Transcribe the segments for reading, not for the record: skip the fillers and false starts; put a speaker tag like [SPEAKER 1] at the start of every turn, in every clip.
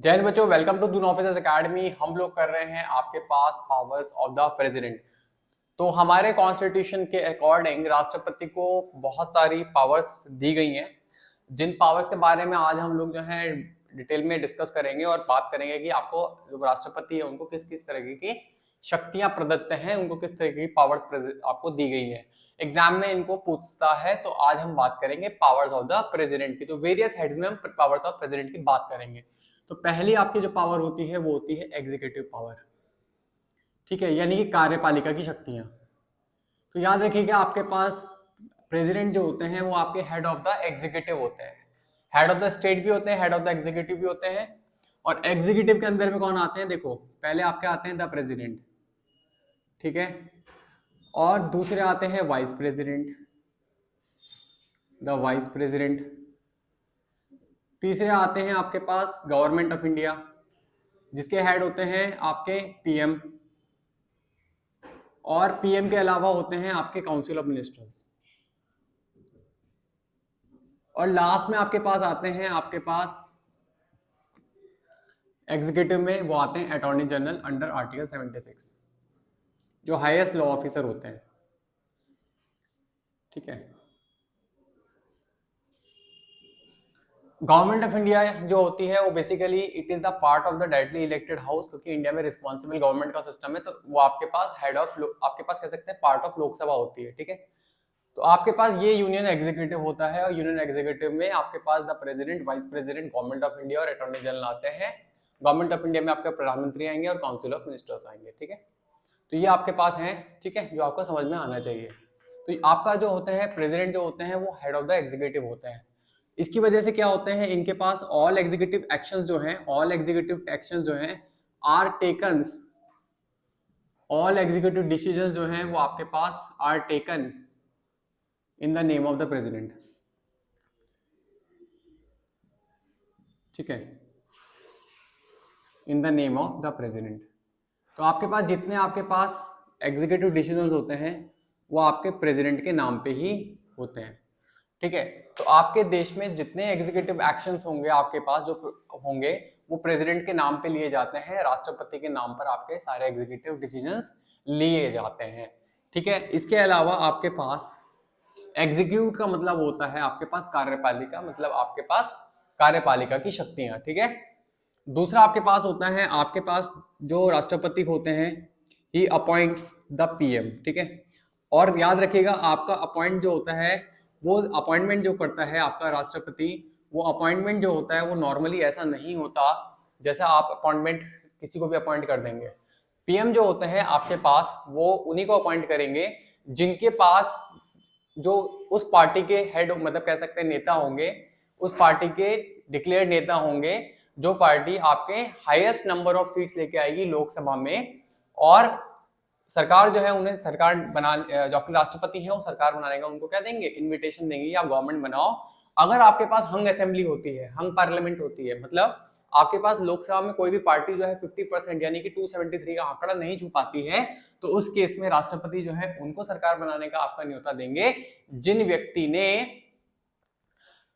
[SPEAKER 1] जय हिंद बच्चों, welcome to Doon officers academy. हम लोग कर रहे हैं आपके पास पावर्स ऑफ द प्रेसिडेंट। तो हमारे कॉन्स्टिट्यूशन के अकॉर्डिंग राष्ट्रपति को बहुत सारी पावर्स दी गई हैं, जिन पावर्स के बारे में आज हम लोग जो है डिटेल में डिस्कस करेंगे और बात करेंगे कि आपको जो राष्ट्रपति है उनको किस किस तरह की शक्तियां प्रदत्त हैं, उनको किस तरह की पावर्स आपको दी गई है। एग्जाम में इनको पूछता है, तो आज हम बात करेंगे पावर्स ऑफ द प्रेसिडेंट की। तो वेरियस हेड्स में हम पावर्स ऑफ प्रेसिडेंट की बात करेंगे। तो पहली आपकी जो पावर होती है वो होती है एग्जीक्यूटिव पावर, ठीक है, यानी कि कार्यपालिका की शक्तियां। तो याद रखिएगा, आपके पास प्रेसिडेंट जो होते हैं वो आपके हेड ऑफ द एग्जीक्यूटिव होते हैं। हेड ऑफ द स्टेट भी होते हैं, हेड ऑफ द एग्जीक्यूटिव भी होते हैं। और एग्जीक्यूटिव के अंदर में कौन आते हैं? देखो, पहले आपके आते हैं द प्रेसिडेंट, ठीक है, और दूसरे आते हैं vice president, the vice president. तीसरे आते हैं आपके पास गवर्नमेंट ऑफ इंडिया, जिसके हेड होते हैं आपके पीएम, और पीएम के अलावा होते हैं आपके काउंसिल ऑफ मिनिस्टर्स। और लास्ट में आपके पास आते हैं आपके पास एग्जीक्यूटिव में वो आते हैं अटॉर्नी जनरल अंडर आर्टिकल 76, जो हाईएस्ट लॉ ऑफिसर होते हैं, ठीक है। गवर्नमेंट ऑफ इंडिया जो होती है वो basically it is the part of the directly elected house, क्योंकि इंडिया में रिस्पॉन्सिबल गवर्नमेंट का सिस्टम है, तो वो आपके पास हेड ऑफ, आपके पास कह सकते हैं पार्ट ऑफ लोकसभा होती है, ठीक है। तो आपके पास ये यूनियन एग्जीक्यूटिव होता है, और यूनियन एग्जीक्यूटिव में आपके पास the president, vice president, government of India और अटॉर्नी जनरल आते हैं। गवर्नमेंट ऑफ इंडिया में आपके प्रधानमंत्री आएंगे और काउंसिल ऑफ मिनिस्टर्स आएंगे, ठीक है। तो ये आपके पास हैं, ठीक है, जो आपको समझ में आना चाहिए। तो आपका जो होता है प्रेसिडेंट जो होते हैं वो हेड ऑफ द एग्जीक्यूटिव होते हैं। इसकी वजह से क्या होते हैं, इनके पास ऑल एग्जीक्यूटिव एक्शंस जो हैं, ऑल एग्जीक्यूटिव एक्शंस जो हैं are taken, all executive decisions जो हैं वो आपके पास are taken in the name of the president, ठीक है, in the name of the president. तो आपके पास जितने आपके पास एग्जीक्यूटिव डिसीजंस होते हैं वो आपके प्रेसिडेंट के नाम पे ही होते हैं, ठीक है। तो आपके देश में जितने एग्जीक्यूटिव एक्शंस होंगे आपके पास जो होंगे वो प्रेसिडेंट के नाम पे लिए जाते हैं, राष्ट्रपति के नाम पर आपके सारे एग्जीक्यूटिव डिसीजंस लिए जाते हैं, ठीक है। इसके अलावा आपके पास एग्जीक्यूट का मतलब होता है आपके पास कार्यपालिका, मतलब आपके पास कार्यपालिका की शक्तियां, ठीक है। दूसरा आपके पास होता है, आपके पास जो राष्ट्रपति होते हैं ही अपॉइंट्स द पीएम, ठीक है। और याद रखिएगा, आपका अपॉइंट जो होता है वो अपॉइंटमेंट जो करता है आपका राष्ट्रपति, वो अपॉइंटमेंट जो होता है वो नॉर्मली ऐसा नहीं होता जैसा आप अपॉइंटमेंट किसी को भी अपॉइंट कर देंगे। पीएम जो होते हैं आपके पास वो उन्हीं को अपॉइंट करेंगे जिनके पास जो उस पार्टी के हेड, मतलब कह सकते हैं नेता होंगे, उस पार्टी के डिक्लेयर्ड नेता होंगे, जो पार्टी आपके हाईएस्ट नंबर ऑफ सीट्स लेके आएगी लोकसभा में, और सरकार जो है उन्हें सरकार बना, जो आपके राष्ट्रपति हैं वो सरकार बनाने का उनको क्या देंगे, इनविटेशन देंगे, आप गवर्नमेंट बनाओ। अगर आपके पास हंग असेंबली होती है, हंग पार्लियामेंट होती है, मतलब आपके पास लोकसभा में कोई भी पार्टी जो है 50% यानी कि 273 का आंकड़ा नहीं छू पाती है, तो उस केस में राष्ट्रपति जो है उनको सरकार बनाने का आपका न्योता देंगे जिन व्यक्ति ने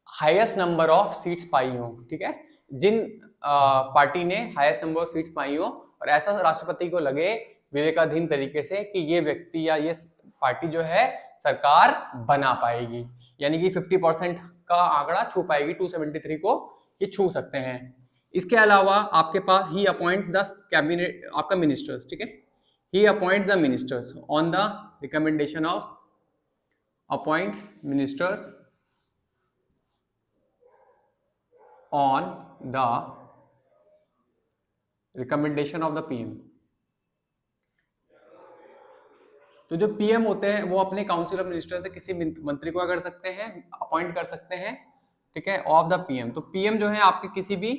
[SPEAKER 1] हाईएस्ट नंबर ऑफ सीट्स पाई हो, ठीक है, जिन पार्टी ने हाईएस्ट नंबर ऑफ सीट्स पाई हो, और ऐसा राष्ट्रपति को लगे विवेकाधीन तरीके से कि ये व्यक्ति या ये पार्टी जो है सरकार बना पाएगी, यानी कि 50% का आंकड़ा छू पाएगी, 273 को ये छू सकते हैं। इसके अलावा आपके पास ही अपॉइंट्स द कैबिनेट, आपका मिनिस्टर्स, ठीक है, he appoints the ministers on the recommendation of, appoints ministers on the recommendation of the PM. तो जो पीएम होते हैं वो अपने काउंसिल ऑफ मिनिस्टर से किसी मंत्री को कर सकते हैं, अपॉइंट कर सकते हैं, ठीक है, ऑफ द पीएम। तो पीएम जो है आपके किसी भी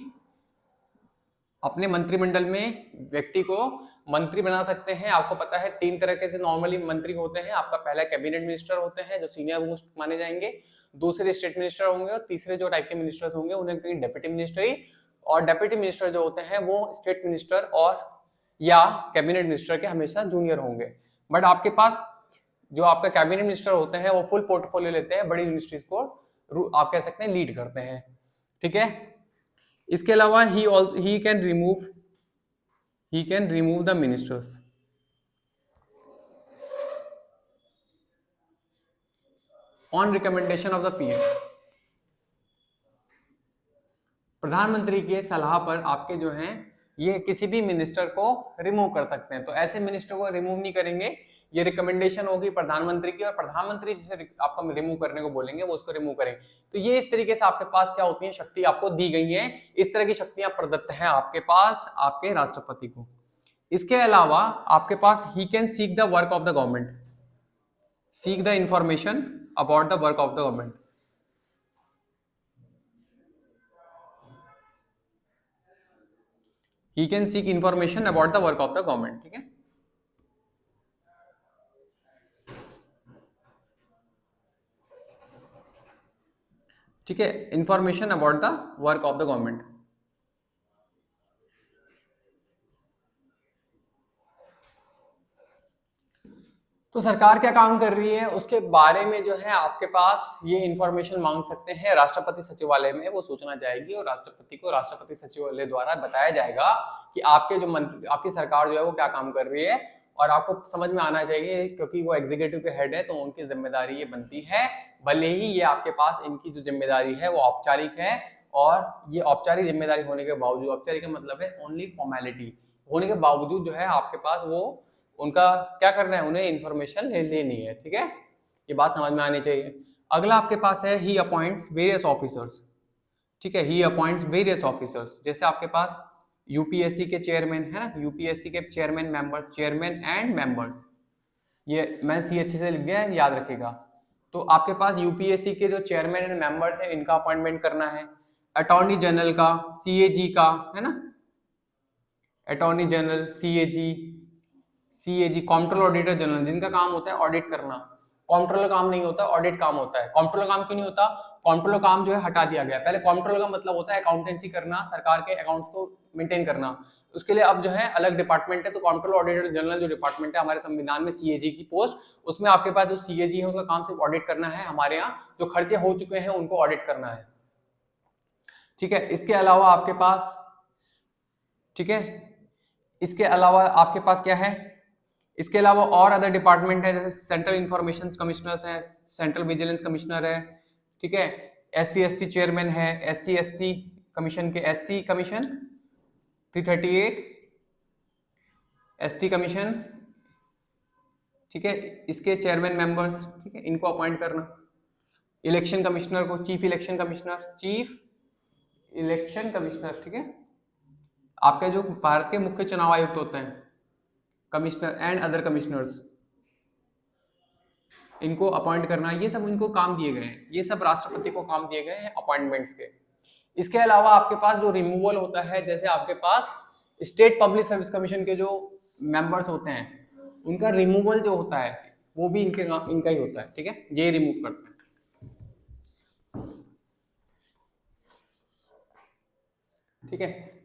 [SPEAKER 1] अपने मंत्रिमंडल में व्यक्ति को मंत्री बना सकते हैं। आपको पता है 3 तरह के से नॉर्मली मंत्री होते हैं। आपका पहला कैबिनेट मिनिस्टर होते हैं जो सीनियर मोस्ट माने जाएंगे, दूसरे स्टेट मिनिस्टर होंगे, और तीसरे जो टाइप के मिनिस्टर्स होंगे उन्हें कहेंगे डेप्यूटी मिनिस्ट्री। और डेप्यूटी मिनिस्टर जो होते हैं वो स्टेट मिनिस्टर और या कैबिनेट मिनिस्टर के हमेशा जूनियर होंगे। बट आपके पास जो आपका कैबिनेट मिनिस्टर होते हैं वो फुल पोर्टफोलियो लेते हैं, बड़ी मिनिस्ट्रीज को आप कह सकते हैं लीड करते हैं, ठीक है। इसके अलावा he can remove the ministers. On recommendation of the PM. प्रधानमंत्री के सलाह पर आपके जो हैं ये किसी भी मिनिस्टर को रिमूव कर सकते हैं। तो ऐसे मिनिस्टर को रिमूव नहीं करेंगे, ये रिकमेंडेशन होगी प्रधानमंत्री की और प्रधानमंत्री जिसे आपको रिमूव करने को बोलेंगे वो उसको रिमूव करेंगे। तो ये इस तरीके से आपके पास क्या होती है, शक्ति आपको दी गई है, इस तरह की शक्तियां प्रदत्त हैं आपके पास आपके राष्ट्रपति को। इसके अलावा आपके पास he can seek the work of the government, seek the information about the work of the government. He can seek information about the work of the government। ठीक है, ठीक है, information about the work of the government. तो सरकार क्या काम कर रही है उसके बारे में जो है आपके पास ये इंफॉर्मेशन मांग सकते हैं राष्ट्रपति सचिवालय में, वो सूचना जाएगी और राष्ट्रपति को राष्ट्रपति सचिवालय द्वारा बताया जाएगा कि आपके जो मंत्री आपकी सरकार जो है वो क्या काम कर रही है। और आपको समझ में आना चाहिए क्योंकि वो एग्जीक्यूटिव के हेड है तो उनकी जिम्मेदारी ये बनती है, भले ही ये आपके पास इनकी जो जिम्मेदारी है वो औपचारिक है और ये औपचारिक जिम्मेदारी होने के बावजूद, औपचारिक का मतलब है ओनली फॉर्मेलिटी होने के बावजूद जो है आपके पास वो उनका क्या करना है, उन्हें इंफॉर्मेशन लेनी है। ठीक है, ये बात समझ में आनी चाहिए। अगला आपके पास है ही अपॉइंट्स वेरियस ऑफिसर्स। ठीक है, ही अपॉइंट्स वेरियस ऑफिसर्स, जैसे आपके पास यूपीएससी के चेयरमैन है ना, यूपीएससी के chairman member, chairman and members, ये मैं सी अच्छे से लिख गया है, याद रखेगा। तो आपके पास यूपीएससी के जो चेयरमैन एंड मेंबर्स है इनका अपॉइंटमेंट करना है, अटॉर्नी जनरल का, सीएजी का, है ना, attorney general, CAG control auditor general, जिनका काम होता है ऑडिट करना। कंट्रोलर काम नहीं होता, ऑडिट काम होता है। कंट्रोलर काम क्यों नहीं होता, कंट्रोलर काम जो है हटा दिया गया। पहले कंट्रोलर का मतलब होता है अकाउंटेंसी करना, सरकार के अकाउंट्स को मेंटेन करना, उसके लिए अब जो है अलग डिपार्टमेंट है। तो कंट्रोल ऑडिटर जनरल जो डिपार्टमेंट है हमारे संविधान में सीएजी की पोस्ट, उसमें आपके पास जो सीएजी है उसका काम सिर्फ ऑडिट करना है, हमारे यहाँ जो खर्चे हो चुके हैं उनको ऑडिट करना है। ठीक है, इसके अलावा आपके पास, ठीक है, इसके अलावा आपके पास क्या है, इसके अलावा और अदर डिपार्टमेंट है, जैसे सेंट्रल इंफॉर्मेशन कमिश्नर्स हैं, सेंट्रल विजिलेंस कमिश्नर है, ठीक है, एससी एसटी चेयरमैन है, एससी एसटी कमीशन के एससी कमीशन 338, एसटी कमीशन, ठीक है, इसके चेयरमैन मेंबर्स, ठीक है, इनको अपॉइंट करना। इलेक्शन कमिश्नर को chief election commissioner, chief election commissioner, ठीक है, आपके जो भारत के मुख्य चुनाव आयुक्त होते हैं, कमिश्नर एंड अदर कमिश्नर्स, इनको अपॉइंट करना। ये सब इनको काम दिए गए हैं, ये सब राष्ट्रपति को काम दिए गए हैं अपॉइंटमेंट्स के। इसके अलावा आपके पास जो रिमूवल होता है, जैसे आपके पास स्टेट पब्लिक सर्विस कमीशन के जो मेंबर्स होते हैं उनका रिमूवल जो होता है वो भी इनका ही होता है। ठीक है, ये रिमूव करते हैं। ठीक है,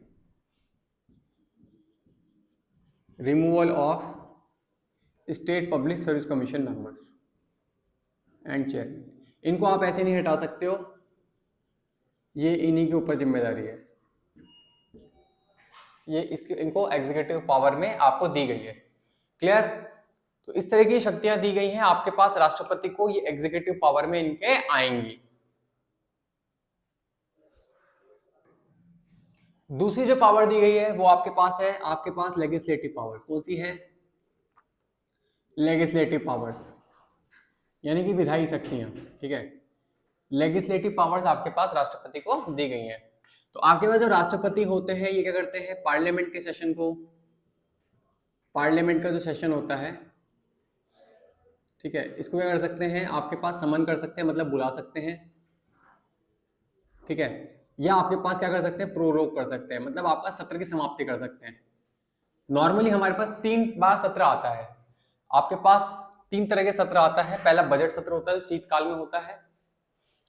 [SPEAKER 1] removal of state public service commission members and chairman, इनको आप ऐसे नहीं हटा सकते हो, ये इन्हीं के ऊपर जिम्मेदारी है, ये इनको एग्जीक्यूटिव पावर में आपको दी गई है। क्लियर? तो इस तरह की शक्तियां दी गई हैं आपके पास राष्ट्रपति को, ये एग्जीक्यूटिव पावर में इनके आएंगी। दूसरी जो पावर दी गई है वो आपके पास है, आपके पास लेजिस्लेटिव पावर्स। कौन सी है? लेजिस्लेटिव पावर्स, यानी कि विधायी शक्तियां। ठीक है, लेजिस्लेटिव पावर्स आपके पास राष्ट्रपति को दी गई हैं। तो आपके पास जो राष्ट्रपति होते हैं ये क्या करते हैं, पार्लियामेंट के सेशन को, पार्लियामेंट का जो सेशन होता है, ठीक है, इसको क्या कर सकते हैं, आपके पास समन कर सकते हैं, मतलब बुला सकते हैं। ठीक है, या आपके पास क्या कर सकते हैं, प्रोरोग कर सकते हैं, मतलब आपका सत्र की समाप्ति कर सकते हैं। नॉर्मली हमारे पास 3 बार सत्र आता है, आपके पास 3 तरह के सत्र आता है। पहला बजट सत्र होता है जो शीतकाल में होता है,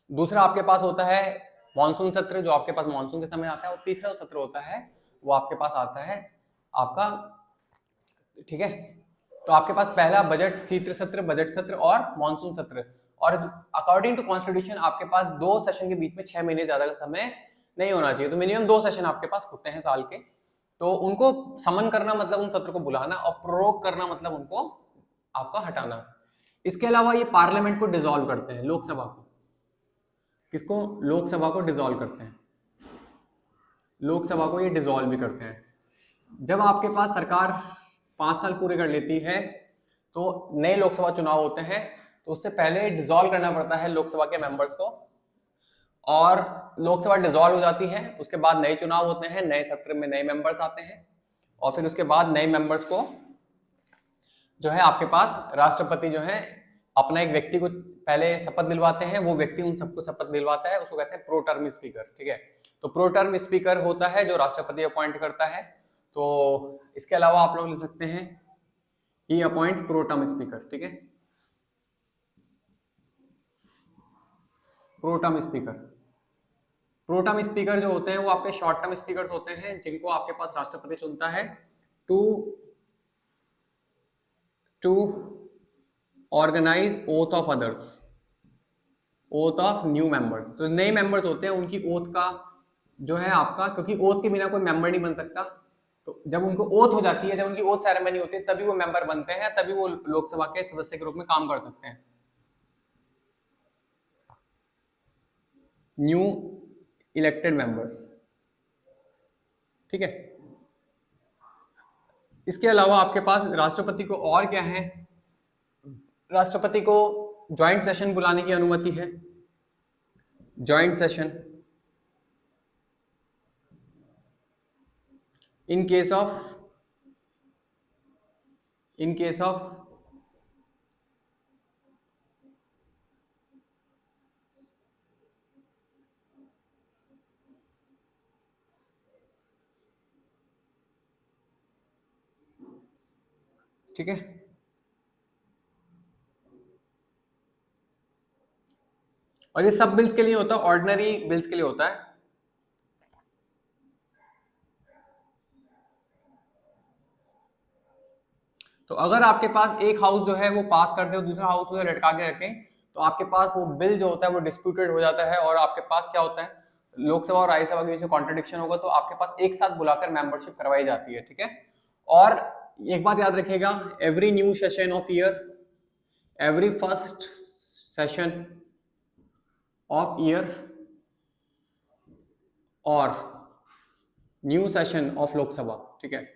[SPEAKER 1] दूसरा आपके पास होता है मॉनसून सत्र जो आपके पास मॉनसून के समय आता है, और तीसरा जो सत्र होता है वो आपके पास आता है आपका, ठीक है, तो आपके पास पहला बजट शीत सत्र, बजट सत्र और मॉनसून सत्र। और अकॉर्डिंग टू कॉन्स्टिट्यूशन आपके पास 2 सेशन के बीच में 6 महीने ज्यादा का समय नहीं होना चाहिए। तो मिनिमम 2 सेशन आपके पास होते हैं साल के, तो उनको समन करना मतलब उन सत्र को बुलाना, और प्रोरोग करना मतलब उनको आपका हटाना। इसके अलावा ये पार्लियामेंट को डिसॉल्व करते हैं, लोकसभा को। किसको? लोकसभा को डिसॉल्व करते हैं। लोकसभा को ये डिसॉल्व भी करते हैं। जब आपके पास सरकार 5 साल पूरे कर लेती है तो नए लोकसभा चुनाव होते हैं, तो उससे पहले डिसॉल्व करना पड़ता है लोकसभा के मेंबर्स को, और लोकसभा डिसॉल्व हो जाती है, उसके बाद नए चुनाव होते हैं, नए सत्र में नए मेंबर्स आते हैं, और फिर उसके बाद नए मेंबर्स को जो है आपके पास राष्ट्रपति जो है अपना एक व्यक्ति को पहले शपथ दिलवाते हैं, वो व्यक्ति उन सबको शपथ दिलवाता है, उसको कहते हैं प्रो टर्म स्पीकर। ठीक है, तो प्रो टर्म स्पीकर होता है जो राष्ट्रपति अपॉइंट करता है। तो इसके अलावा आप लोग लिख सकते हैं ही अपॉइंट्स प्रो टर्म स्पीकर। ठीक है, pro term speaker. Pro term speaker जो होते हैं वो आपके शॉर्ट टर्म स्पीकर्स होते हैं, जिनको आपके पास राष्ट्रपति चुनता है to organise oath of others, oath of new members. तो नए मेंबर्स होते हैं उनकी ओथ का जो है आपका, क्योंकि ओथ के बिना कोई मेंबर नहीं बन सकता, तो जब उनको ओथ हो जाती है, जब उनकी ओथ सेरेमनी होती है, तभी वो मेंबर बनते हैं, तभी वो लोकसभा के सदस्य के रूप में काम कर सकते हैं। New elected members. ठीक है, इसके अलावा आपके पास राष्ट्रपति को और क्या है, राष्ट्रपति को ज्वाइंट सेशन बुलाने की अनुमति है। Joint session in case of ठीक है, और ये सब बिल्स के लिए होता है, ऑर्डिनरी बिल्स के लिए होता है। तो अगर आपके पास एक हाउस जो है वो पास कर दे और दूसरा हाउस उसे लटका के रखें, तो आपके पास वो बिल जो होता है वो डिस्प्यूटेड हो जाता है, और आपके पास क्या होता है, लोकसभा और राज्यसभा के बीच में कॉन्ट्रडिक्शन होगा, तो आपके पास एक साथ बुलाकर मेंबरशिप करवाई जाती है। ठीक है, और एक बात याद रखिएगा, every new session of year, every first session of year और न्यू सेशन ऑफ लोकसभा, ठीक है,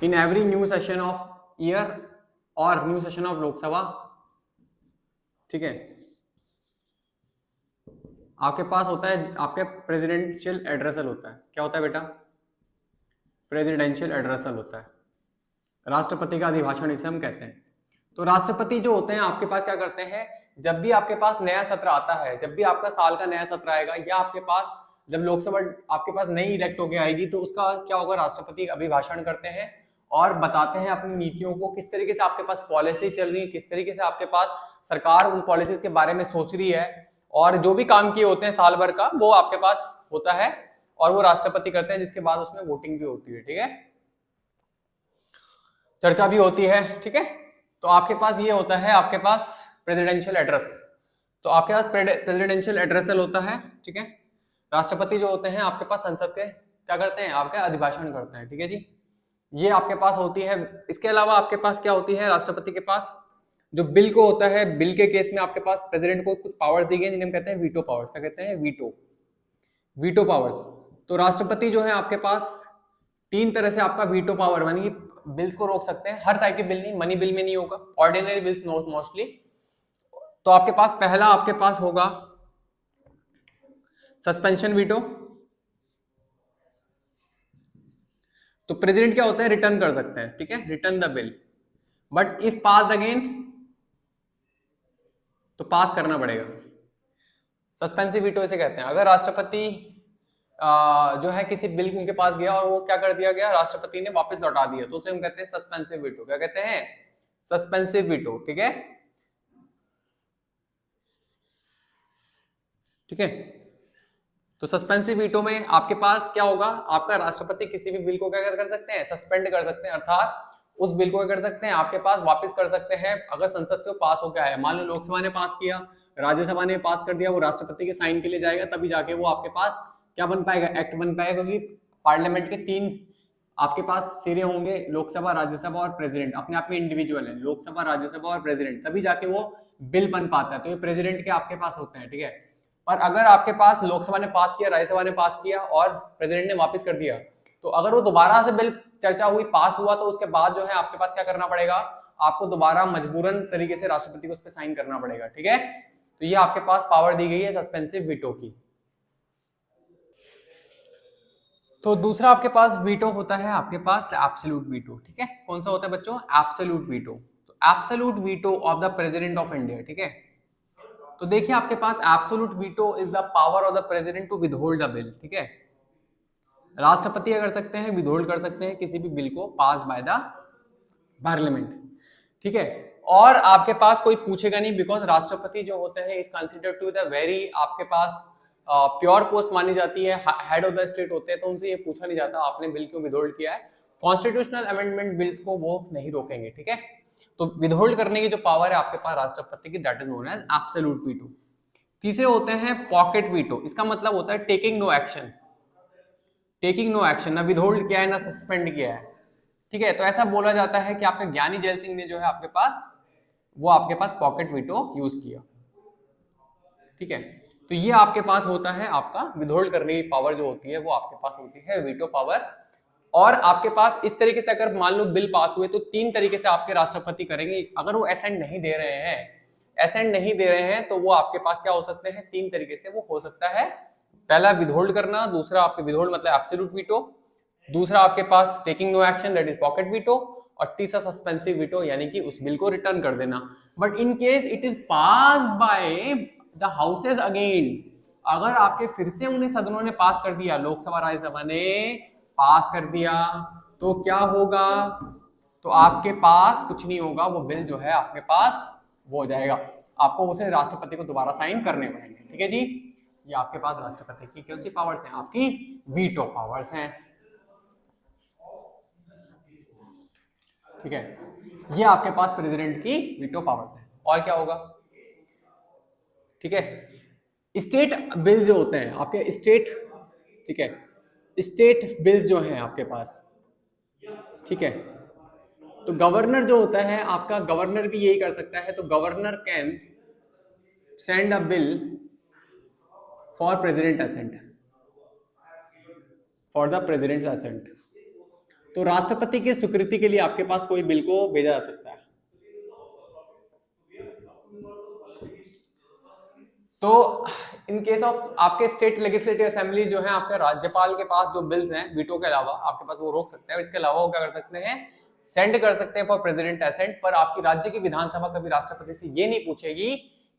[SPEAKER 1] in every new session of year और न्यू सेशन ऑफ लोकसभा, ठीक है, आपके पास होता है आपके प्रेसिडेंशियल एड्रेसल होता है। क्या होता है बेटा? प्रेसिडेंशियल एड्रेसल होता है, राष्ट्रपति का अभिभाषण इसे हम कहते हैं। तो राष्ट्रपति जो होते हैं आपके पास क्या करते हैं, जब भी आपके पास नया सत्र आता है, जब भी आपका साल का नया सत्र आएगा, या आपके पास जब लोकसभा आपके पास नई इलेक्ट होकर आएगी, तो उसका क्या होगा, राष्ट्रपति अभिभाषण करते हैं और बताते हैं अपनी नीतियों को, किस तरीके से आपके पास पॉलिसी चल रही है, किस तरीके से आपके पास सरकार उन पॉलिसीज के बारे में सोच रही है, और जो भी काम किए होते हैं साल भर का वो आपके पास होता है, और वो राष्ट्रपति करते हैं, जिसके बाद उसमें वोटिंग भी होती है। ठीक है, चर्चा भी होती है। ठीक है, तो आपके पास ये होता है, आपके पास प्रेसिडेंशियल एड्रेस, तो आपके पास प्रेसिडेंशियल एड्रेसल होता है। ठीक है, राष्ट्रपति जो होते हैं आपके पास संसद के क्या करते हैं, आपका अभिभाषण करते हैं। ठीक है जी, ये आपके पास होती है। इसके अलावा आपके पास क्या होती है, राष्ट्रपति के पास जो बिल को होता है, बिल के केस में आपके पास प्रेसिडेंट को कुछ पावर्स दी गई, जिन्हें हम कहते हैं वीटो पावर्स। क्या कहते हैं? Veto powers. तो राष्ट्रपति जो है आपके पास 3 तरह से आपका वीटो पावर, यानी कि बिल्स को रोक सकते हैं। हर टाइप के बिल नहीं, मनी बिल में नहीं होगा, ऑर्डिनरी बिल्स मोस्टली। तो आपके पास पहला आपके पास होगा सस्पेंशन वीटो। तो प्रेसिडेंट क्या होता है, रिटर्न कर सकते हैं। ठीक है, return the bill, but if passed again तो पास करना पड़ेगा। सस्पेंसिव वीटो इसे कहते हैं। अगर राष्ट्रपति जो है किसी बिल उनके पास गया और वो क्या कर दिया गया, राष्ट्रपति ने वापस लौटा दिया, तो उसे हम कहते हैं सस्पेंसिव वीटो। क्या कहते हैं? Suspensive veto. ठीक है, ठीक है। तो सस्पेंसिव वीटो में आपके पास क्या होगा, आपका राष्ट्रपति किसी भी बिल को क्या कर सकते हैं, सस्पेंड कर सकते हैं, अर्थात उस बिल को क्या कर सकते हैं, आपके पास वापस कर सकते हैं अगर संसद से पास हो गया है। मान लो लोकसभा ने पास किया, राज्यसभा ने पास कर दिया, वो राष्ट्रपति के साइन के लिए जाएगा, तभी जाके वो आपके पास क्या बन पाएगा, एक्ट बन पाएगा। क्योंकि पार्लियामेंट के 3 आपके पास सिरे होंगे, लोकसभा, राज्यसभा और प्रेसिडेंट, अपने आप में इंडिविजुअल है, लोकसभा, राज्यसभा और प्रेसिडेंट, तभी जाके वो बिल बन पाता है। तो ये प्रेसिडेंट के आपके पास होते हैं, ठीक है। पर अगर आपके पास लोकसभा ने पास किया, राज्यसभा ने पास किया और प्रेसिडेंट ने वापस कर दिया, तो अगर वो दोबारा से बिल चर्चा हुई, पास हुआ, तो उसके बाद जो है आपके पास क्या करना पड़ेगा, आपको दोबारा मजबूरन तरीके से राष्ट्रपति को उस पर साइन करना पड़ेगा, ठीक है। तो ये आपके पास पावर दी गई है सस्पेंसिव वीटो की। तो दूसरा आपके पास वीटो होता है आपके पास एब्सोल्यूट वीटो, ठीक है। कौन सा होता है बच्चों, एब्सोल्यूट वीटो। तो absolute veto of the president of India, ठीक है। तो देखिए आपके पास absolute veto is the power of the president to withhold the bill, ठीक है। राष्ट्रपति कर सकते हैं, विदहोल्ड कर सकते हैं किसी भी बिल को पास बाय द पार्लियामेंट, ठीक है। और आपके पास कोई पूछेगा नहीं, बिकॉज राष्ट्रपति जो होते हैं is considered to the very आपके पास प्योर पोस्ट मानी जाती है, हेड ऑफ द स्टेट होते हैं, तो उनसे ये पूछा नहीं जाता आपने बिल क्यों विदहोल्ड किया है। कॉन्स्टिट्यूशनल अमेंडमेंट बिल्स को वो नहीं रोकेंगे, ठीक है। तो विदहोल्ड करने की जो पावर है आपके पास राष्ट्रपति की, that is known as absolute veto. तीसरे होते हैं पॉकेट वीटो। इसका मतलब होता है taking no action, taking no action, ना विदहोल्ड किया है ना सस्पेंड किया है, ठीक है। तो ऐसा बोला जाता है कि आपके ज्ञानी जैल सिंह ने जो है आपके पास वो आपके पास पॉकेट वीटो यूज किया, ठीक है। तो ये आपके पास होता है आपका विदहोल्ड करने की पावर जो होती है वो आपके पास होती है वीटो पावर। और आपके पास इस तरीके से अगर मान लो बिल पास हुए तो 3 तरीके से आपके राष्ट्रपति करेंगे। अगर वो एसेंट नहीं दे रहे हैं, एसेंट नहीं दे रहे हैं, तो वो आपके पास क्या हो सकते हैं, 3 तरीके से वो हो सकता है। पहला विदहोल्ड करना, दूसरा आपके विदहोल्ड मतलब एब्सोल्यूट वीटो, दूसरा आपके पास taking no action that is pocket veto, और तीसरा सस्पेंसिव वीटो यानी कि उस बिल को रिटर्न कर देना। But in case it is pass by the houses again, अगर आपके फिर से उन्हें सदनों ने पास कर दिया, लोकसभा राज्यसभा ने पास कर दिया, तो क्या होगा, तो आपके पास कुछ नहीं होगा, वो बिल जो है आपके पास वो हो जाएगा, आपको उसे राष्ट्रपति को दोबारा साइन करने पड़ेंगे, ठीक है जी। ये आपके पास राष्ट्रपति की कौन सी पावर्स हैं, आपकी वीटो पावर्स हैं, ठीक है। ये आपके पास प्रेसिडेंट की वीटो पावर्स हैं। और क्या होगा, ठीक है। स्टेट बिल्स जो होते हैं आपके स्टेट, ठीक है, स्टेट बिल्स जो हैं आपके पास, ठीक है। तो गवर्नर जो होता है आपका, गवर्नर भी यही कर सकता है। तो governor can send a bill for president assent, for the president assent. तो राष्ट्रपति की स्वीकृति के लिए आपके पास कोई बिल को भेजा जा सकता है। तो इन केस ऑफ आपके स्टेट लेजिस्लेटिव असेंबली जो है, आपके राज्यपाल के पास जो बिल्स हैं वीटो के अलावा आपके पास वो रोक सकते हैं। और इसके अलावा वो क्या कर सकते हैं, सेंड कर सकते हैं फॉर प्रेसिडेंट असेंट। पर आपकी राज्य की विधानसभा कभी राष्ट्रपति से ये नहीं पूछेगी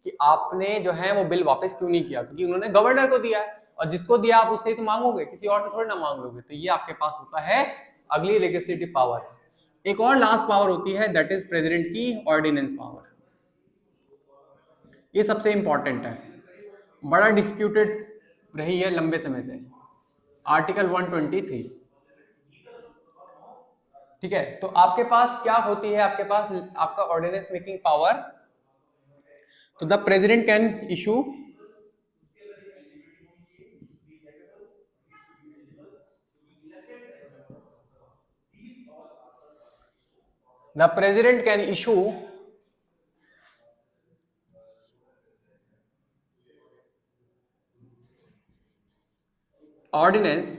[SPEAKER 1] कि आपने जो है वो बिल वापस क्यों नहीं किया, क्योंकि उन्होंने गवर्नर को दिया है, और जिसको दिया आप उससे ही तो मांगोगे, किसी और से थोड़ी ना मांग लोगे। तो ये आपके पास होता है अगली लेजिस्लेटिव पावर। एक और लास्ट पावर होती है, दैट इज प्रेसिडेंट की ऑर्डिनेंस पावर। ये सबसे इंपॉर्टेंट है, बड़ा डिस्प्यूटेड रही है लंबे समय से, आर्टिकल 123, ठीक है। तो आपके पास क्या होती है, आपके पास आपका ऑर्डिनेंस मेकिंग पावर। तो the president can issue ordinance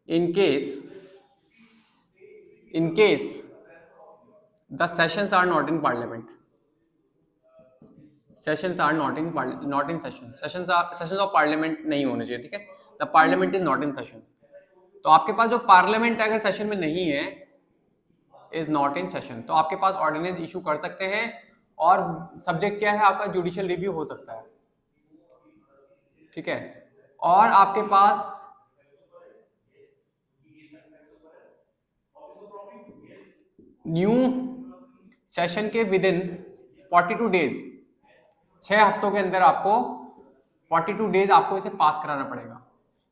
[SPEAKER 1] in case the sessions are not in parliament, sessions are not in session, sessions of parliament नहीं होने चाहिए, ठीक है। the parliament is not in session। तो आपके पास जो पार्लियामेंट अगर सेशन में नहीं है, इज नॉट इन सेशन, तो आपके पास ऑर्डिनेंस इशू कर सकते हैं। और सब्जेक्ट क्या है आपका, जुडिशियल रिव्यू हो सकता है, ठीक है। और आपके पास न्यू सेशन के विद इन 42 डेज, 6 हफ्तों के अंदर आपको 42 डेज आपको इसे पास कराना पड़ेगा,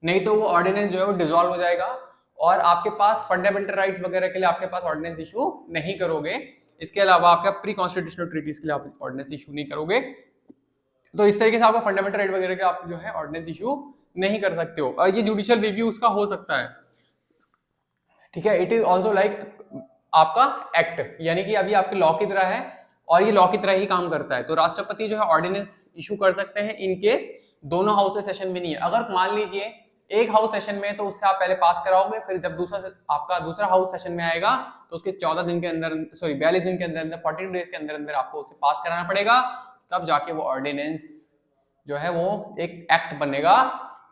[SPEAKER 1] नहीं तो वो ऑर्डिनेंस जो है वो डिसॉल्व हो जाएगा। और आपके पास फंडामेंटल राइट वगैरह के लिए आपके पास ऑर्डिनेंस इशू नहीं करोगे। इसके अलावा आपका प्री कॉन्स्टिट्यूशनल ट्रीटीज के लिए आप ऑर्डिनेंस इशू नहीं करोगे। तो इस तरीके से आपका फंडामेंटल राइट वगैरह के आप जो है ऑर्डिनेंस इशू नहीं कर सकते हो, और ये जुडिशियल रिव्यू उसका हो सकता है, ठीक है। इट इज ऑल्सो लाइक आपका एक्ट, यानी कि अभी आपके लॉ की तरह है और ये लॉ की तरह ही काम करता है। तो राष्ट्रपति जो है ऑर्डिनेंस इशू कर सकते हैं इन केस दोनों हाउस से सेशन में नहीं है। अगर मान लीजिए एक हाउस सेशन में, तो उससे आप पहले पास कराओगे, फिर जब आपका दूसरा हाउस सेशन में आएगा तो उसके 14 दिन के अंदर, सॉरी 42 दिन के अंदर 42 डेज के अंदर अंदर आपको उसे पास कराना पड़ेगा, तब जाके वो ऑर्डिनेंस जो है वो एक एक्ट बनेगा,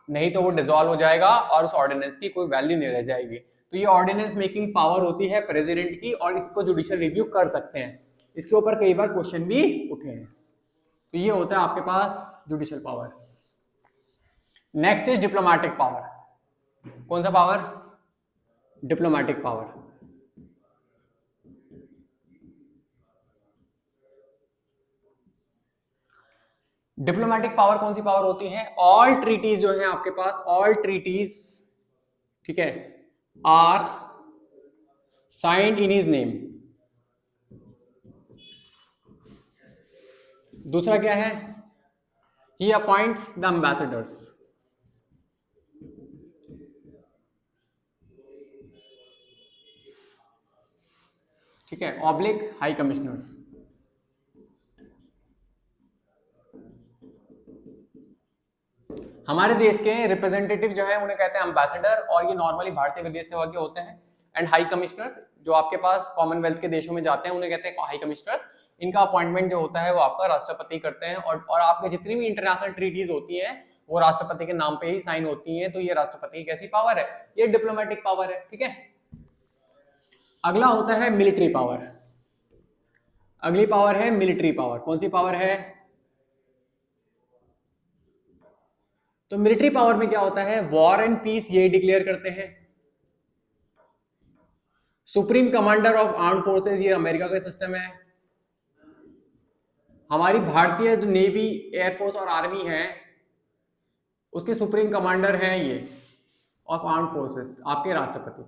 [SPEAKER 1] नहीं तो वो डिसॉल्व हो जाएगा और उस ऑर्डिनेंस की कोई वैल्यू नहीं रह जाएगी। तो ये ऑर्डिनेंस मेकिंग पावर होती है प्रेसिडेंट की, और इसको जुडिशियल रिव्यू कर सकते हैं। इसके ऊपर कई बार क्वेश्चन भी उठे हैं। तो ये होता है आपके पास judicial power. Next is diplomatic power. कौन सा power? Diplomatic power. Diplomatic power कौन सी पावर होती है? ऑल ट्रीटीज जो है आपके पास, ऑल ट्रीटीज, ठीक है, are signed in his name. दूसरा क्या है? ही अपॉइंट्स द एम्बेसडर्स, ठीक है, ऑब्लिक हाई कमिश्नर्स। हमारे देश के रिप्रेजेंटेटिव जो है उन्हें कहते हैं एम्बेसडर, और ये नॉर्मली भारतीय विदेश सेवा के होते हैं। एंड हाई कमिश्नर्स जो आपके पास कॉमनवेल्थ के देशों में जाते हैं उन्हें कहते हैं हाई कमिश्नर्स। इनका अपॉइंटमेंट जो होता है वो आपका राष्ट्रपति करते हैं, और आपके जितनी भी इंटरनेशनल ट्रीटीज होती हैं वो राष्ट्रपति के नाम पे ही साइन होती हैं। तो ये राष्ट्रपति की कैसी पावर है? ये डिप्लोमेटिक पावर है, ठीक है। अगला होता है मिलिट्री पावर। अगली पावर है मिलिट्री पावर। कौन सी पावर है? तो मिलिट्री पावर में क्या होता है? वॉर एंड पीस ये डिक्लेयर करते हैं। Supreme commander of armed forces, ये अमेरिका का सिस्टम है। हमारी भारतीय जो नेवी, एयरफोर्स और आर्मी है उसके सुप्रीम कमांडर हैं ये ऑफ आर्म्ड फोर्सेस, आपके राष्ट्रपति।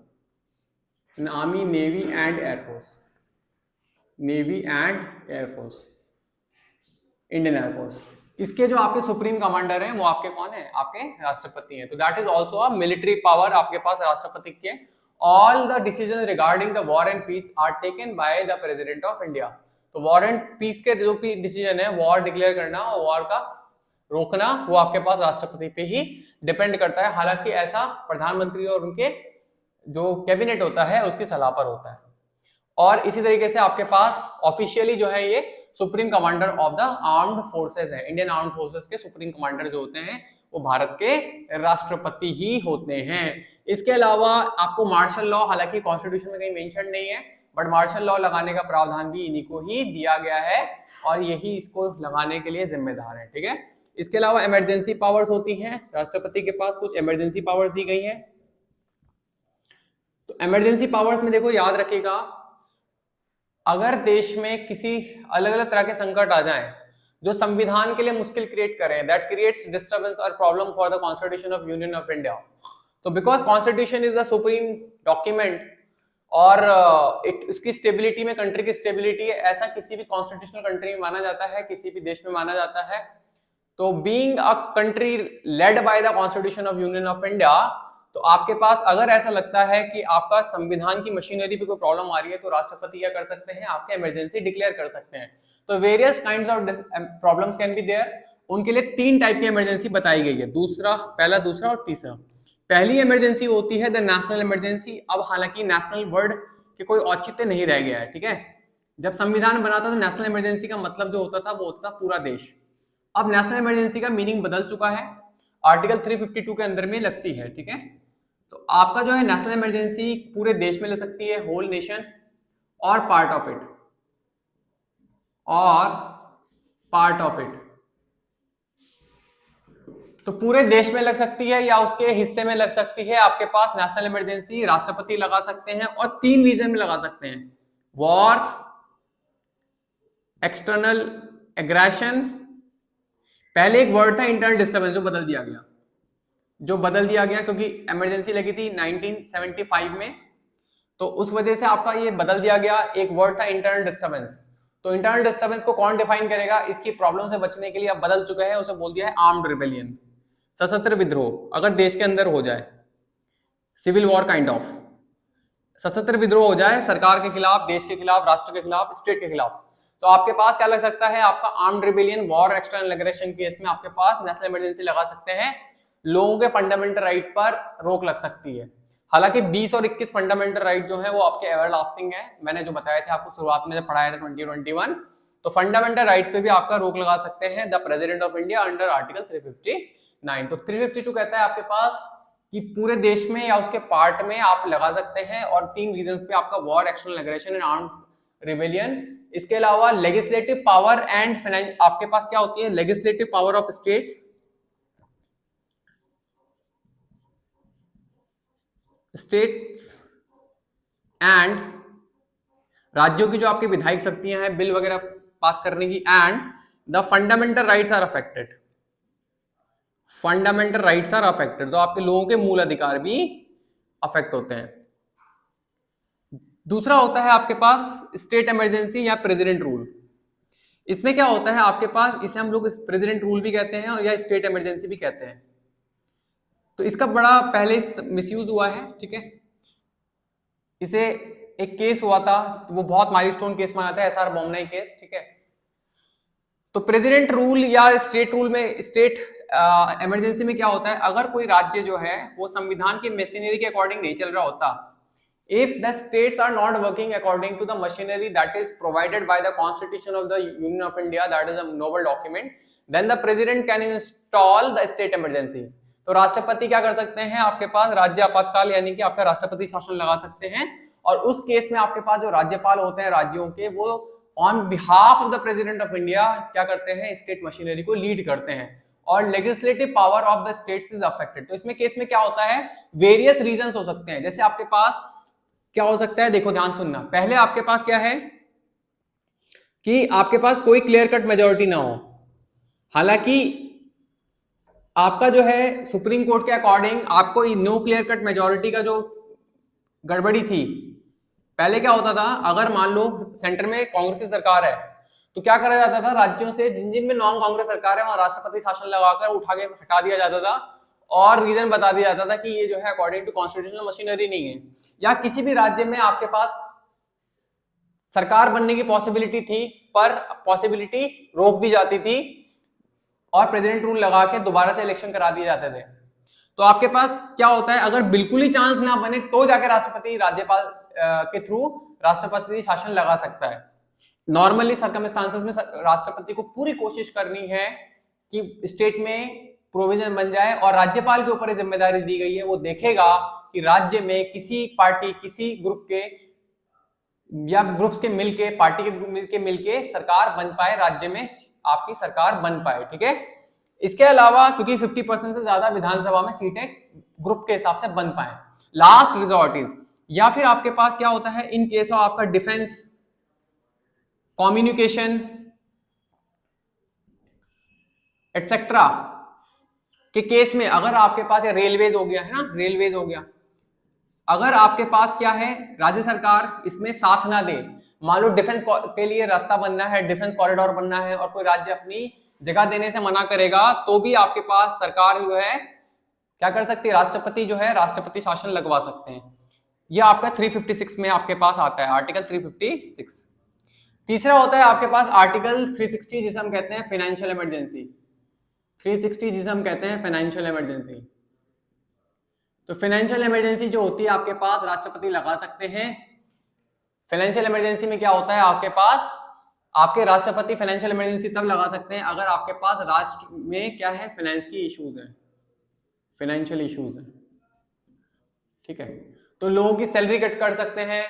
[SPEAKER 1] Army, navy and air force, navy and air force, Indian air force, इसके जो आपके सुप्रीम कमांडर हैं वो आपके कौन है? आपके राष्ट्रपति हैं। तो that is also a military power आपके पास राष्ट्रपति के। All the decision regarding the war and peace are taken by the president of India. तो वॉर एंड पीस के जो भी डिसीजन है, वॉर डिक्लेयर करना और वॉर का रोकना, वो आपके पास राष्ट्रपति पे ही डिपेंड करता है। हालांकि ऐसा प्रधानमंत्री और उनके जो कैबिनेट होता है उसकी सलाह पर होता है। और इसी तरीके से आपके पास ऑफिशियली जो है ये supreme commander of the armed forces है। इंडियन आर्म्ड फोर्सेस के सुप्रीम कमांडर जो होते हैं वो भारत के राष्ट्रपति ही होते हैं। इसके अलावा आपको मार्शल लॉ, हालांकि कॉन्स्टिट्यूशन में कहीं मेंशन नहीं है, बट मार्शल लॉ लगाने का प्रावधान भी इन्हीं को ही दिया गया है और यही इसको लगाने के लिए जिम्मेदार है, ठीक है। इसके अलावा इमरजेंसी पावर्स होती हैं, राष्ट्रपति के पास कुछ इमरजेंसी पावर्स दी गई हैं। तो इमरजेंसी पावर्स में देखो, याद रखिएगा, अगर देश में किसी अलग अलग तरह के संकट आ जाएं जो संविधान के लिए मुश्किल क्रिएट करें, दैट क्रिएट्स डिस्टर्बेंस और problem for the constitution of union of India. तो because constitution is the supreme document और इसकी स्टेबिलिटी में, कंट्री की स्टेबिलिटी है, ऐसा किसी भी कॉन्स्टिट्यूशनल कंट्री में माना जाता है, किसी भी देश में माना जाता है। तो being a country led by the constitution of union of India, तो आपके पास अगर ऐसा लगता है कि आपका संविधान की मशीनरी पे कोई प्रॉब्लम आ रही है, तो राष्ट्रपति क्या कर सकते हैं? आपके इमरजेंसी डिक्लेयर कर सकते हैं। तो various kinds of problems can be there. उनके लिए 3 टाइप की इमरजेंसी बताई गई है, पहला, दूसरा और तीसरा। पहली इमरजेंसी होती है द नेशनल इमरजेंसी। अब हालांकि नेशनल वर्ड के कोई औचित्य नहीं रह गया है, ठीक है। जब संविधान बना था तो नेशनल इमरजेंसी का मतलब जो होता था वो होता था पूरा देश। अब नेशनल इमरजेंसी का मीनिंग बदल चुका है, आर्टिकल 352 के अंदर में लगती है, ठीक है। तो आपका जो है नेशनल इमरजेंसी पूरे देश में ले सकती है, होल नेशन, और पार्ट ऑफ इट, और पार्ट ऑफ इट। तो पूरे देश में लग सकती है या उसके हिस्से में लग सकती है। आपके पास नेशनल इमरजेंसी राष्ट्रपति लगा सकते हैं और 3 रीजन में लगा सकते हैं: वॉर, एक्सटर्नल एग्रेशन, पहले एक वर्ड था इंटरनल डिस्टर्बेंस जो बदल दिया गया क्योंकि इमरजेंसी लगी थी 1975 में। तो उस वजह से आपका ये बदल दिया गया। एक वर्ड था इंटरनल डिस्टर्बेंस, तो इंटरनल डिस्टर्बेंस को कौन डिफाइन करेगा, इसकी प्रॉब्लम से बचने के लिए अब बदल चुका है, उसे बोल दिया है आर्म्ड रिबेलियन, सशस्त्र विद्रोह। अगर देश के अंदर हो जाए, सिविल वॉर काइंड ऑफ, सशस्त्र विद्रोह हो जाए सरकार के खिलाफ, देश के खिलाफ, राष्ट्र के खिलाफ, स्टेट के खिलाफ, तो आपके पास क्या लग सकता है, आपका armed rebellion, war, external aggression case में आपके पास नेशनल इमरजेंसी लगा सकते हैं। लोगों के फंडामेंटल राइट पर रोक लग सकती है। हालांकि 20 और 21 फंडामेंटल राइट जो है वो आपके एवरलास्टिंग है, मैंने जो बताया था आपको शुरुआत में जब पढ़ाया था 2021, तो फंडामेंटल राइट्स पे भी आपका रोक लगा सकते हैं the president of India under article 359। तो 352 कहता है आपके पास कि पूरे देश में या उसके पार्ट में आप लगा सकते हैं, और 3 रीजंस पे आपका war, external aggression and armed rebellion. इसके अलावा लेजिस्लेटिव पावर एंड फाइनेंस, आपके पास क्या होती है, legislative power of states, and राज्यों की जो आपकी विधायिक शक्तियां हैं बिल वगैरह पास करने की, and the fundamental rights are affected, fundamental rights are affected, तो आपके लोगों के मूल अधिकार भी अफेक्ट होते हैं। दूसरा होता है आपके पास स्टेट इमरजेंसी या प्रेसिडेंट रूल। इसमें क्या होता है आपके पास, इसे हम लोग प्रेसिडेंट रूल भी कहते हैं और या स्टेट इमरजेंसी भी कहते हैं। तो इसका बड़ा पहले मिसयूज हुआ है, ठीक है। इसे एक केस हुआ था, वो बहुत माइलस्टोन केस माना था, एसआर बोमनाई केस, ठीक है। तो प्रेसिडेंट रूल या स्टेट रूल में, स्टेट इमरजेंसी में क्या होता है, अगर कोई राज्य जो है वो संविधान की मशीनरी के अकॉर्डिंग नहीं चल रहा होता, if the states are not working according to the machinery that is provided by the Constitution of the Union of India, that is a noble document, then the president can install the state emergency। तो राष्ट्रपति क्या कर सकते हैं, आपके पास राज्य आपातकाल यानी कि आपका राष्ट्रपति शासन लगा सकते हैं, और उस केस में आपके पास जो राज्यपाल होते हैं राज्यों के, वो on behalf of the president of India क्या करते हैं, स्टेट मशीनरी को लीड करते हैं, और legislative power of the states is affected. तो इसमें केस में क्या होता है, वेरियस रीजंस हो सकते हैं। जैसे आपके पास क्या हो सकता है, देखो ध्यान सुनना, पहले आपके पास क्या है कि आपके पास कोई क्लियर कट मेजोरिटी ना हो। हालांकि आपका जो है सुप्रीम कोर्ट के अकॉर्डिंग आपको नो क्लियर कट मेजोरिटी का जो गड़बड़ी थी, पहले क्या होता था, अगर मान लो सेंटर में कांग्रेस की सरकार है तो क्या करा जाता था, राज्यों से जिन जिन में नॉन कांग्रेस सरकार है वहां राष्ट्रपति शासन लगाकर उठा के हटा दिया जाता था, और रीजन बता दिया जाता था कि ये जो है अकॉर्डिंग टू कॉन्स्टिट्यूशनल मशीनरी नहीं है। या किसी भी राज्य में आपके पास सरकार बनने की पॉसिबिलिटी थी, पर पॉसिबिलिटी रोक दी जाती थी और प्रेसिडेंट रूल लगा के दोबारा से इलेक्शन करा दिए जाते थे। तो आपके पास क्या होता है, अगर बिल्कुल ही चांस ना बने तो जाके राष्ट्रपति राज्यपाल के थ्रू राष्ट्रपति शासन लगा सकता है। नॉर्मली सर्कमस्टांसेस में राष्ट्रपति को पूरी कोशिश करनी है कि स्टेट में प्रोविजन बन जाए, और राज्यपाल के ऊपर जिम्मेदारी दी गई है, वो देखेगा कि राज्य में किसी पार्टी, किसी ग्रुप के या ग्रुप्स के मिलके, पार्टी के मिलके सरकार बन पाए, राज्य में आपकी सरकार बन पाए, ठीक है। इसके अलावा क्योंकि 50% से ज्यादा विधानसभा में सीटें ग्रुप के हिसाब से बन पाए, लास्ट रिजॉर्ट इज। या फिर आपके पास क्या होता है, इन केस ऑफ आपका डिफेंस, कम्युनिकेशन एटसेट्रा के केस में, अगर आपके पास ये रेलवेज हो गया है ना, रेलवेज हो गया, अगर आपके पास क्या है, राज्य सरकार इसमें साथ ना दे, मान लो डिफेंस के लिए रास्ता बनना है, डिफेंस कॉरिडोर बनना है, और कोई राज्य अपनी जगह देने से मना करेगा, तो भी आपके पास सरकार जो है क्या कर सकती है, राष्ट्रपति जो है राष्ट्रपति शासन लगवा सकते हैं। यह आपका 356 में आपके पास आता है, आर्टिकल 356। तीसरा होता है आपके पास आर्टिकल 360, जिसे हम कहते हैं फाइनेंशियल इमरजेंसी। 360 जिसे हम कहते हैं फाइनेंशियल इमरजेंसी। तो फाइनेंशियल इमरजेंसी जो होती है आपके पास राष्ट्रपति लगा सकते हैं। फाइनेंशियल इमरजेंसी में क्या होता है, आपके पास आपके राष्ट्रपति फाइनेंशियल इमरजेंसी तब लगा सकते हैं अगर आपके पास राष्ट्र में क्या है, फाइनेंस की इश्यूज है, फाइनेंशियल इश्यूज है, ठीक है। तो लोगों की सैलरी कट कर सकते हैं,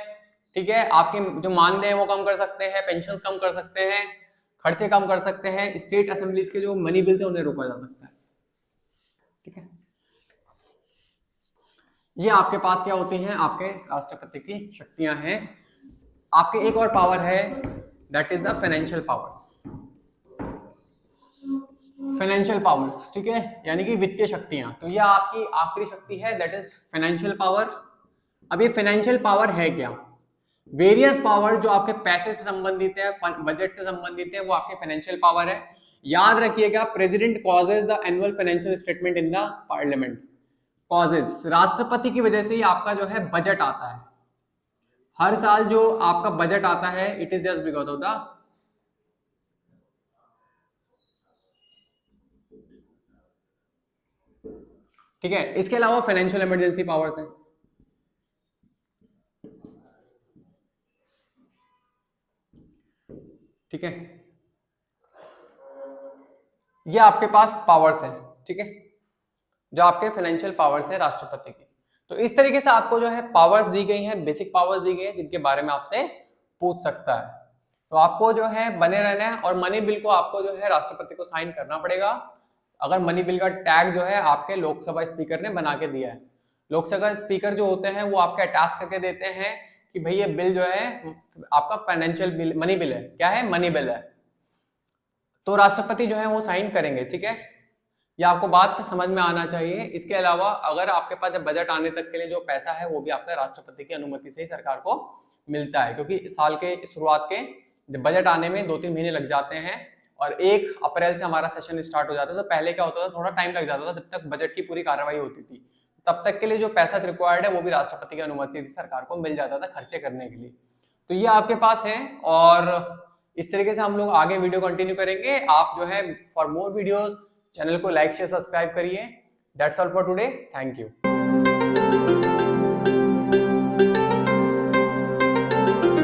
[SPEAKER 1] ठीक है, आपके जो मानदेय है वो कम कर सकते हैं, पेंशन कम कर सकते हैं, खर्चे कम कर सकते हैं, स्टेट असेंबलीज के जो मनी बिल्स है उन्हें रोका जा सकता है, ठीक है। ये आपके पास क्या होती हैं, आपके राष्ट्रपति की शक्तियां हैं। आपके एक और पावर है, that is the financial powers. Financial powers, ठीक है, यानी कि वित्तीय शक्तियां। तो यह आपकी आखिरी शक्ति है, दैट इज फाइनेंशियल पावर। अब ये फाइनेंशियल पावर है क्या? वेरियस पावर जो आपके पैसे से संबंधित है, बजट से संबंधित है, वो आपके फाइनेंशियल पावर है। याद रखिएगा, president causes the annual financial statement in the parliament. Causes, राष्ट्रपति की वजह से ही आपका जो है बजट आता है। हर साल जो आपका बजट आता है, it is just because of the, ठीक है। इसके अलावा फाइनेंशियल इमरजेंसी पावर्स हैं, ठीक है। ये आपके पास पावर्स हैं, ठीक है, जो आपके फाइनेंशियल पावर्स है राष्ट्रपति की। तो इस तरीके से आपको जो है पावर्स दी गई हैं, बेसिक पावर्स दी गई हैं, जिनके बारे में आपसे पूछ सकता है। तो आपको जो है बने रहना है, और मनी बिल को आपको जो है राष्ट्रपति को साइन करना पड़ेगा। अगर मनी बिल का टैग जो है आपके लोकसभा स्पीकर ने बना के दिया है, लोकसभा स्पीकर जो होते हैं वो आपके अटैच करके देते हैं कि भाई ये बिल जो है आपका फाइनेंशियल बिल, मनी बिल है। क्या है? मनी बिल है। तो राष्ट्रपति जो है वो साइन करेंगे, ठीक है। ये आपको बात समझ में आना चाहिए। इसके अलावा अगर आपके पास जब बजट आने तक के लिए जो पैसा है वो भी आपका राष्ट्रपति की अनुमति से ही सरकार को मिलता है, क्योंकि साल के शुरुआत के जब बजट आने में 2-3 महीने लग जाते हैं, और 1 अप्रैल से हमारा सेशन स्टार्ट हो जाता है। तो पहले क्या होता था, थोड़ा टाइम लग जाता था जब तक बजट की पूरी कार्रवाई होती थी। तब तक के लिए जो पैसा रिक्वायर्ड है वो भी राष्ट्रपति की अनुमति से सरकार को मिल जाता था खर्चे करने के लिए। तो ये आपके पास है, और इस तरीके से हम लोग आगे वीडियो कंटिन्यू करेंगे। आप जो है फॉर मोर वीडियोस चैनल को लाइक शेयर सब्सक्राइब करिए। That's all for today, thank you.